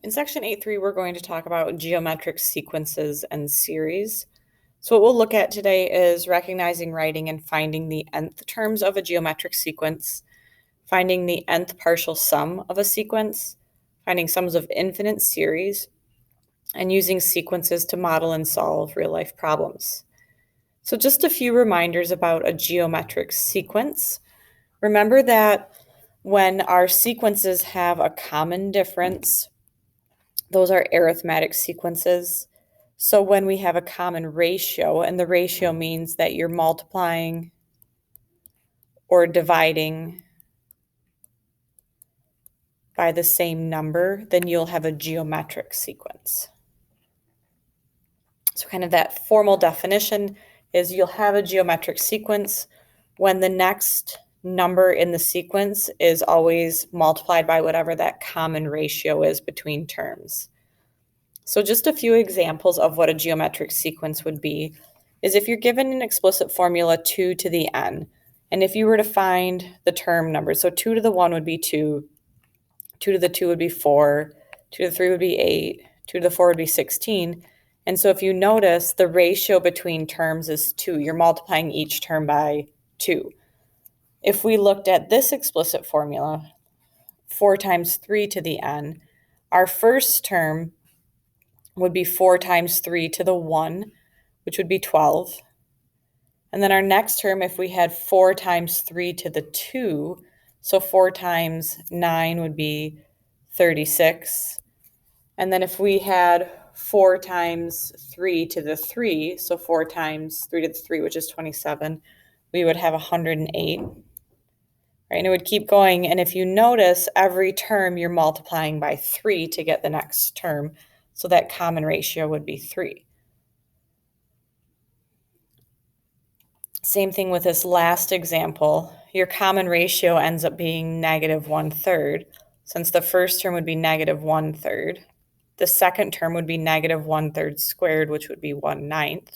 In section 8.3, we're going to talk about geometric sequences and series. So what we'll look at today is recognizing, writing, and finding the nth terms of a geometric sequence, finding the nth partial sum of a sequence, finding sums of infinite series, and using sequences to model and solve real-life problems. So just a few reminders about a geometric sequence. Remember that when our sequences have a common difference, those are arithmetic sequences. So when we have a common ratio, and the ratio means that you're multiplying or dividing by the same number, then you'll have a geometric sequence. So kind of that formal definition is you'll have a geometric sequence when the next number in the sequence is always multiplied by whatever that common ratio is between terms. So just a few examples of what a geometric sequence would be is if you're given an explicit formula 2 to the n, and if you were to find the term number, so 2 to the 1 would be 2, 2 to the 2 would be 4, 2 to the 3 would be 8, 2 to the 4 would be 16. And so if you notice, the ratio between terms is 2. You're multiplying each term by 2. If we looked at this explicit formula, 4 times 3 to the n, our first term would be 4 times 3 to the 1, which would be 12. And then our next term, if we had 4 times 3 to the 2, so 4 times 9 would be 36. And then if we had 4 times 3 to the 3, so 4 times 3 to the 3, which is 27, we would have 108. Right? And it would keep going. And if you notice, every term you're multiplying by 3 to get the next term. So that common ratio would be 3. Same thing with this last example. Your common ratio ends up being negative 1/3, since the first term would be negative 1/3. The second term would be negative 1/3 squared, which would be 1/9.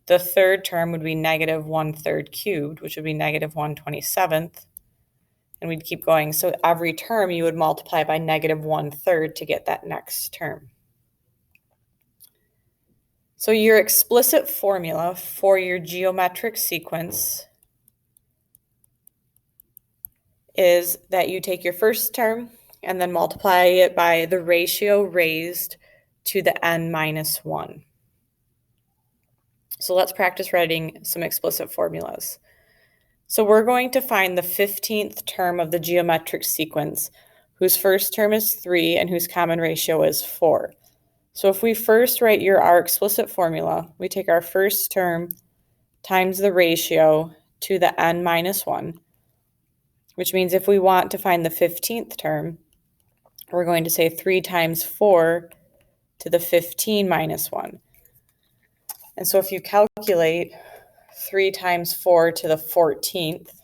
The third term would be negative 1/3 cubed, which would be negative 1/27. And we'd keep going. So every term you would multiply by negative 1/3 to get that next term. So your explicit formula for your geometric sequence is that you take your first term and then multiply it by the ratio raised to the n minus 1. So let's practice writing some explicit formulas. So we're going to find the 15th term of the geometric sequence, whose first term is 3 and whose common ratio is 4. So if we first write our explicit formula, we take our first term times the ratio to the n minus 1, which means if we want to find the 15th term, we're going to say 3 times 4 to the 15 minus 1. And so if you calculate 3 times 4 to the 14th,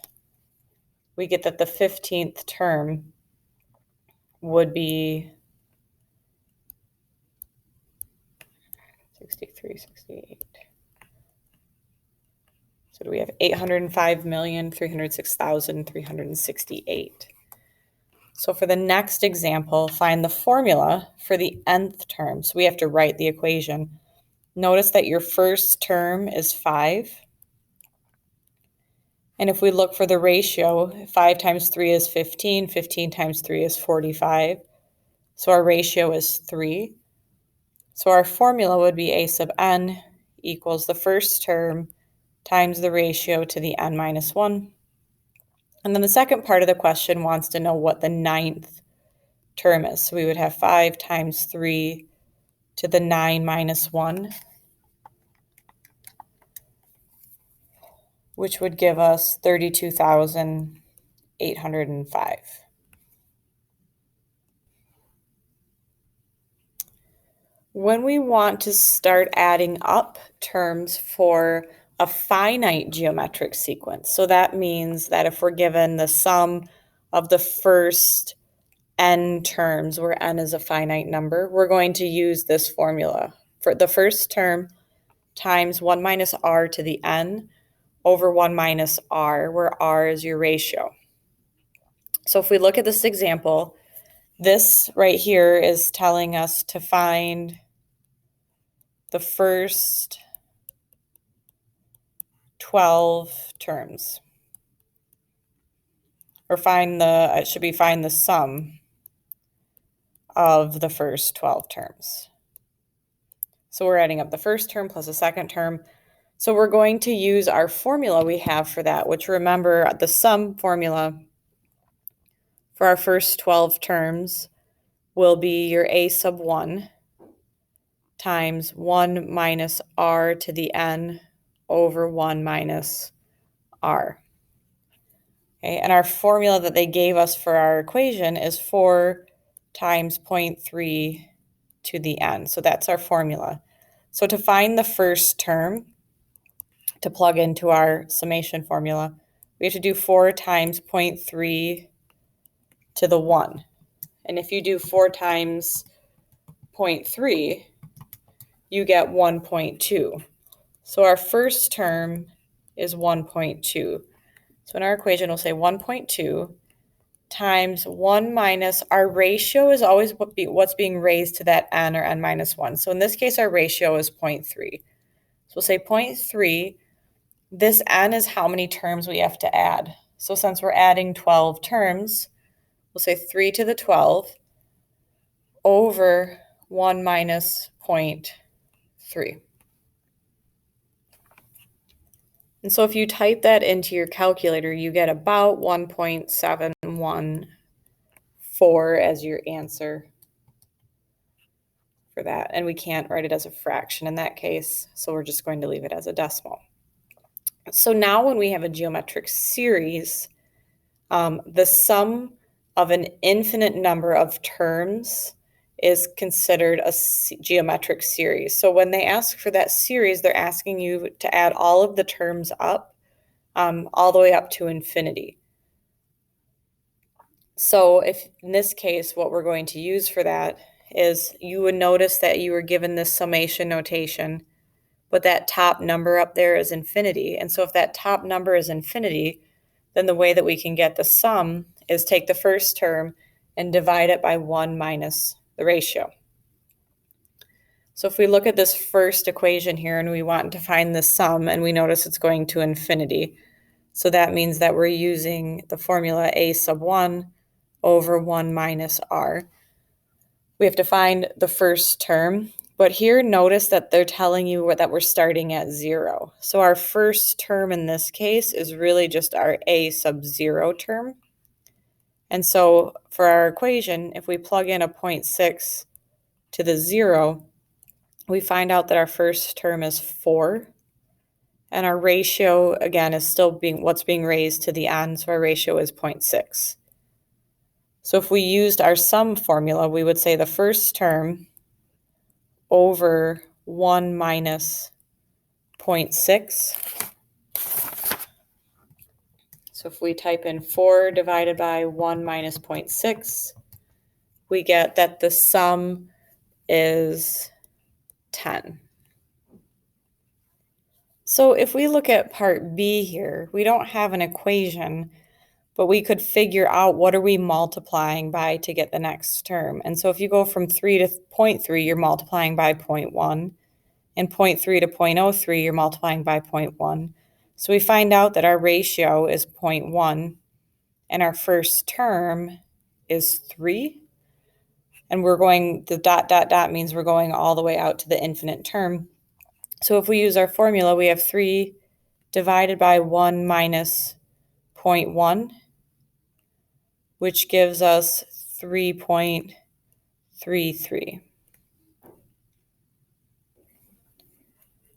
we get that the 15th term would be 63, 68. So do we have 805,306,368. So for the next example, find the formula for the nth term. So we have to write the equation. Notice that your first term is 5. And if we look for the ratio, 5 times 3 is 15, 15 times 3 is 45. So our ratio is 3. So our formula would be a sub n equals the first term times the ratio to the n minus 1. And then the second part of the question wants to know what the 9th term is. So we would have 5 times 3 to the 9 minus 1, which would give us 32,805. When we want to start adding up terms for a finite geometric sequence, so that means that if we're given the sum of the first n terms, where n is a finite number, we're going to use this formula. For the first term times 1 minus r to the n over 1 minus r, where r is your ratio. So if we look at this example, This right here is telling us to find the first 12 terms. Or find the sum of the first 12 terms. So we're adding up the first term plus the second term. So we're going to use our formula we have for that, which, remember, the sum formula for our first 12 terms will be your a sub 1 times 1 minus r to the n over 1 minus r. Okay, and our formula that they gave us for our equation is 4 times 0.3 to the n. So that's our formula. So to find the first term, to plug into our summation formula, we have to do 4 times 0.3 to the 1. And if you do 4 times 0.3, you get 1.2. So our first term is 1.2. So in our equation, we'll say 1.2 times 1 minus, our ratio is always what's being raised to that n, or n minus 1. So in this case, our ratio is 0.3. So we'll say 0.3. This n is how many terms we have to add. So since we're adding 12 terms, we'll say 3 to the 12 over 1 minus 0.3. And so if you type that into your calculator, you get about 1.714 as your answer for that. And we can't write it as a fraction in that case, so we're just going to leave it as a decimal. So now when we have a geometric series, the sum of an infinite number of terms is considered a geometric series. So when they ask for that series, they're asking you to add all of the terms up, all the way up to infinity. So if in this case, what we're going to use for that is, you would notice that you were given this summation notation, but that top number up there is infinity. And so if that top number is infinity, then the way that we can get the sum is take the first term and divide it by 1 minus the ratio. So if we look at this first equation here and we want to find the sum, and we notice it's going to infinity, so that means that we're using the formula a sub 1 over 1 minus r. We have to find the first term, but here notice that they're telling you that we're starting at 0. So our first term in this case is really just our a sub 0 term. And so for our equation, if we plug in a 0.6 to the 0, we find out that our first term is 4. And our ratio, again, is still what's being raised to the n, so our ratio is 0.6. So if we used our sum formula, we would say the first term over 1 minus 0.6. So if we type in 4 divided by 1 minus 0.6, we get that the sum is 10. So if we look at part B here, we don't have an equation, but we could figure out what are we multiplying by to get the next term. And so if you go from 3 to 0.3, you're multiplying by 0.1, and 0.3 to 0.03, you're multiplying by 0.1. So we find out that our ratio is 0.1, and our first term is 3. And we're going, the dot, dot, dot means we're going all the way out to the infinite term. So if we use our formula, we have 3 divided by 1 minus 0.1, which gives us 3.33.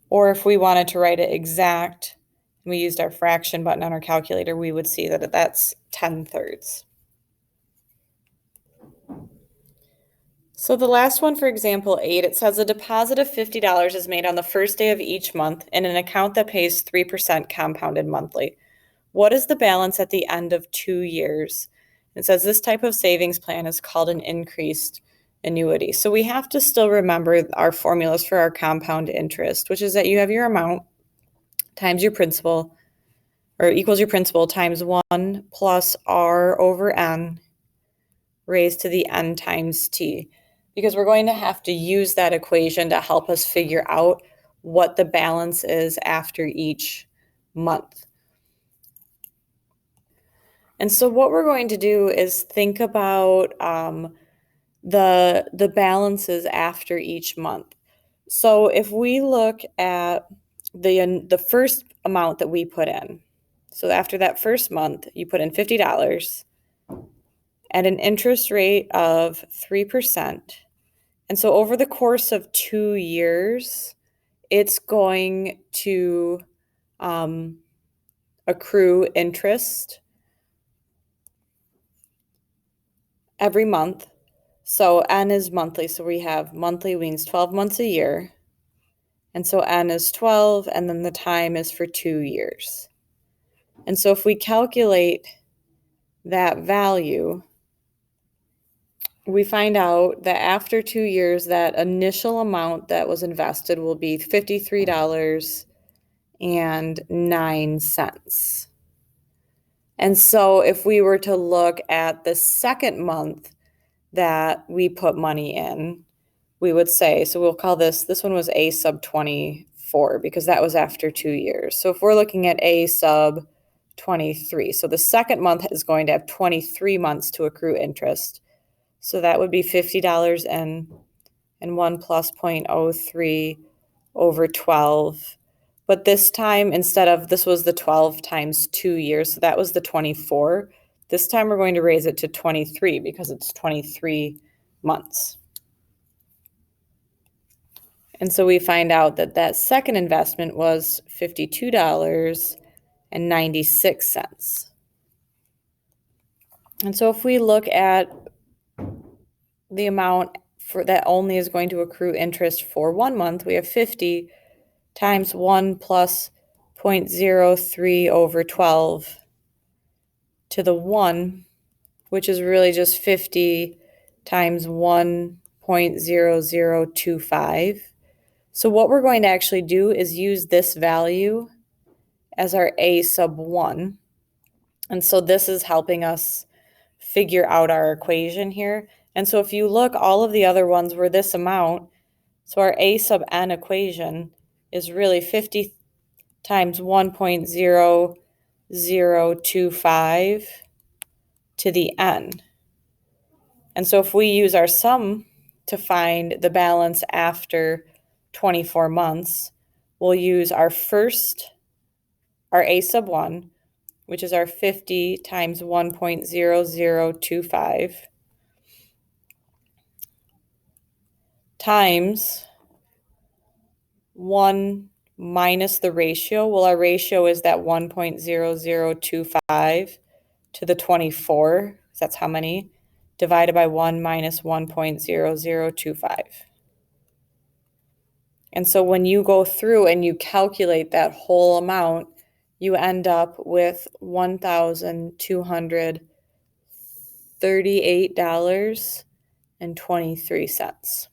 Or if we wanted to write it exact, and we used our fraction button on our calculator, we would see that that's 10/3. So the last one, for example 8, it says a deposit of $50 is made on the first day of each month in an account that pays 3% compounded monthly. What is the balance at the end of 2 years? It says this type of savings plan is called an increased annuity. So we have to still remember our formulas for our compound interest, which is that you have your amount times your principal, or equals your principal, times 1 plus r over n, raised to the n times t, because we're going to have to use that equation to help us figure out what the balance is after each month. And so what we're going to do is think about the balances after each month. So if we look at the first amount that we put in, so after that first month, you put in $50 at an interest rate of 3%. And so over the course of 2 years, it's going to accrue interest every month. So n is monthly. So we have monthly means 12 months a year. And so n is 12, and then the time is for 2 years. And so if we calculate that value, we find out that after 2 years, that initial amount that was invested will be $53.09. And so if we were to look at the second month that we put money in, we would say, so we'll call this one was A sub 24 because that was after 2 years. So if we're looking at A sub 23, so the second month is going to have 23 months to accrue interest. So that would be $50 and 1 plus 0.03 over 12. But this time, instead of, this was the 12 times 2 years, so that was the 24. This time we're going to raise it to 23 because it's 23 months. And so we find out that that second investment was $52.96. And so if we look at the amount for that only is going to accrue interest for 1 month, we have 50 times 1 plus 0.03 over 12 to the 1, which is really just 50 times 1.0025. So what we're going to actually do is use this value as our A sub 1. And so this is helping us figure out our equation here. And so if you look, all of the other ones were this amount. So our A sub n equation is really 50 times 1.0025 to the n. And so if we use our sum to find the balance after 24 months, we'll use our A sub 1, which is our 50 times 1.0025 times 1 minus the ratio. Well, our ratio is that 1.0025 to the 24. That's how many? Divided by 1 minus 1.0025. And so when you go through and you calculate that whole amount, you end up with $1,238.23.